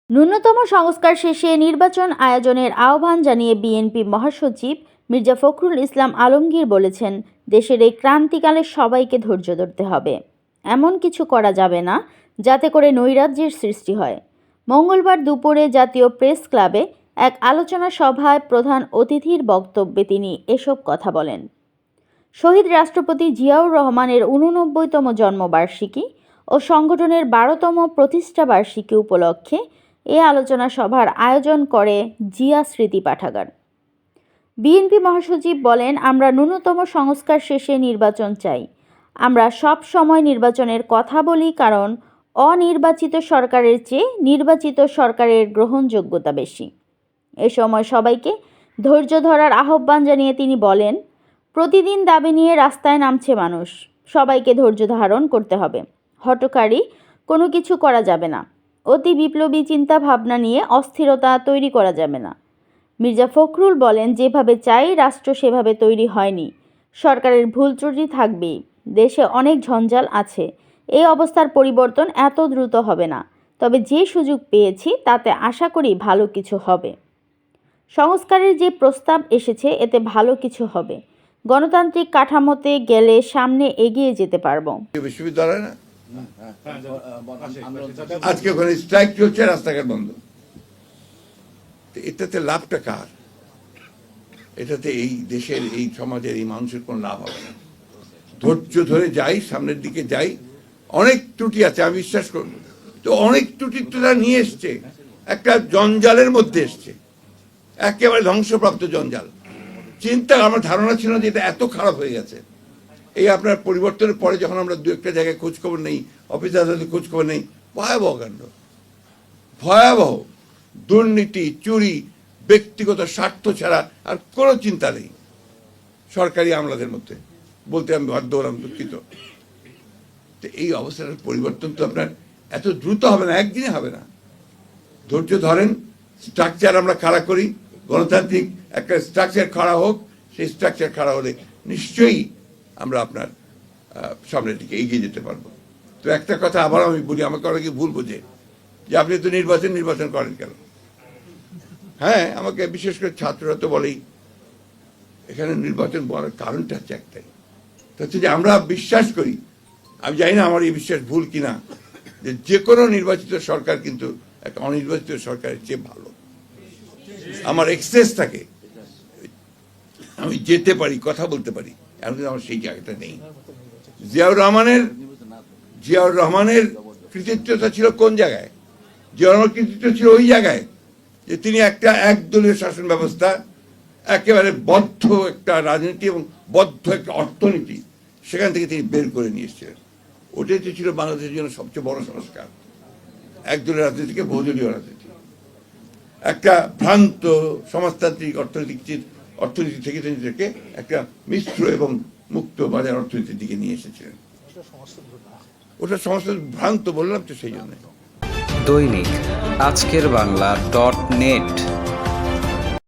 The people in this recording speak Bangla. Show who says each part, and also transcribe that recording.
Speaker 1: ন্যূনতম সংস্কার শেষে নির্বাচন আয়োজনের আহ্বান জানিয়ে বিএনপি মহাসচিব মির্জা ফখরুল ইসলাম আলমগীর বলেছেন, দেশের এই ক্রান্তিকালে সবাইকে ধৈর্য ধরতে হবে। এমন কিছু করা যাবে না যাতে করে নৈরাজ্যের সৃষ্টি হয়। মঙ্গলবার দুপুরে জাতীয় প্রেস ক্লাবে এক আলোচনা সভায় প্রধান অতিথির বক্তব্যে তিনি এসব কথা বলেন। শহীদ রাষ্ট্রপতি জিয়াউর রহমানের ৮৯তম জন্মবার্ষিকী ও সংগঠনের ১২তম প্রতিষ্ঠাবার্ষিকী উপলক্ষে এ আলোচনা সভার আয়োজন করে জিয়া স্মৃতি পাঠাগার। বিএনপি মহাসচিব বলেন, আমরা ন্যূনতম সংস্কার শেষে নির্বাচন চাই। আমরা সব সময় নির্বাচনের কথা বলি, কারণ অনির্বাচিত সরকারের চেয়ে নির্বাচিত সরকারের গ্রহণযোগ্যতা বেশি। এ সময় সবাইকে ধৈর্য ধরার আহ্বান জানিয়ে তিনি বলেন, প্রতিদিন দাবি নিয়ে রাস্তায় নামছে মানুষ। সবাইকে ধৈর্য ধারণ করতে হবে। হঠকারী কোনো কিছু করা যাবে না। অতি বিপ্লবী চিন্তা ভাবনা নিয়ে অস্থিরতা তৈরি করা যাবে না। মির্জা ফখরুল বলেন, যেভাবে চাই রাষ্ট্র সেভাবে তৈরি হয়নি। সরকারের ভুল ত্রুটি থাকবেই। দেশে অনেক ঝঞ্ঝাল আছে। এই অবস্থার পরিবর্তন এত দ্রুত হবে না। তবে যে সুযোগ পেয়েছি তাতে আশা করি ভালো কিছু হবে। সংস্কারের যে প্রস্তাব এসেছে এতে ভালো কিছু হবে। গণতান্ত্রিক কাঠামোতে গেলে সামনে এগিয়ে যেতে পারবো।
Speaker 2: বিশ্ববিদ্যালয় না আজকে ওখানে স্ট্রাইক চলছে, রাস্তাঘাট বন্ধ। এটাতে লাভটা কার? এটাতে এই দেশের, এই সমাজের, এই মানুষের কোনো লাভ হবে না। ধৈর্য ধরে যাই, সামনের দিকে যাই। অনেক ত্রুটি আছে, আমি বিশ্বাস করব। তো অনেক ত্রুটি তারা নিয়ে এসছে, একটা জঞ্জালের মধ্যে এসছে, একেবারে ধ্বংসপ্রাপ্ত জঞ্জাল। চিন্তা, আমার ধারণা ছিল যে এটা এত খারাপ হয়ে গেছে। এই আপনার পরিবর্তনের পরে যখন আমরা দু একটা জায়গায় খোঁজখবর নেই, অফিস আদালতে খোঁজখবর নেই, ভয়াবহ কাণ্ড, ভয়াবহ দুর্নীতি, চুরি, ব্যক্তিগত স্বার্থ ছাড়া আর কোনো চিন্তা নেই সরকারি আমলাদের মধ্যে। বলতে আমি বাধ্য হলাম, দুঃখিত। তো এই অবস্থার পরিবর্তন তো আপনার এত দ্রুত হবে না, একদিনে হবে না। ধৈর্য ধরেন, স্ট্রাকচার আমরা খাড়া করি, গণতান্ত্রিক একটা স্ট্রাকচার খাড়া হোক। সেই স্ট্রাকচার খাড়া হলে নিশ্চয়ই আমরা আপনার সামনের দিকে এগিয়ে যেতে পারবো। তো একটা কথা আবার আমি বলি, আমাকে অনেকে ভুল বোঝে যে আপনি তো নির্বাচন করেন কেন? হ্যাঁ, আমাকে বিশেষ করে ছাত্ররা তো বলেই এখানে নির্বাচন বলার কারণটা হচ্ছে একটাই, হচ্ছে যে আমরা বিশ্বাস করি, আমি জানি না আমার এই বিশ্বাস ভুল কিনা, যে কোনো নির্বাচিত সরকার কিন্তু একটা অনির্বাচিত সরকারের চেয়ে ভালো। আমার এক্সেস থাকে, আমি যেতে পারি, কথা বলতে পারি, এখন কিন্তু আমার সেই জায়গাটা নেই। জিয়াউর রহমানের কৃতিত্বটা ছিল কোন জায়গায়? জিয়াউর রহমানের কৃতিত্ব ছিল ওই জায়গায় যে তিনি একটা একদলীয় শাসন ব্যবস্থা, একেবারে বদ্ধ একটা রাজনীতি এবং বদ্ধ একটা অর্থনীতি, সেখান থেকে তিনি বের করে নিয়ে এসেছিলেন। ওটাই তো ছিল বাংলাদেশের জন্য সবচেয়ে বড় সংস্কার। একদলীয় রাজনীতি থেকে বহুদলীয় রাজনীতি, একটা ভ্রান্ত সমাজতান্ত্রিক অর্থনীতি থেকে তিনি একটা মিশ্র এবং মুক্ত বাজার অর্থনীতির দিকে নিয়ে এসেছিলেন। ওটা সমস্ত ভ্রান্ত, বললাম তো সেই জন্য।
Speaker 3: দৈনিক আজকের বাংলা .net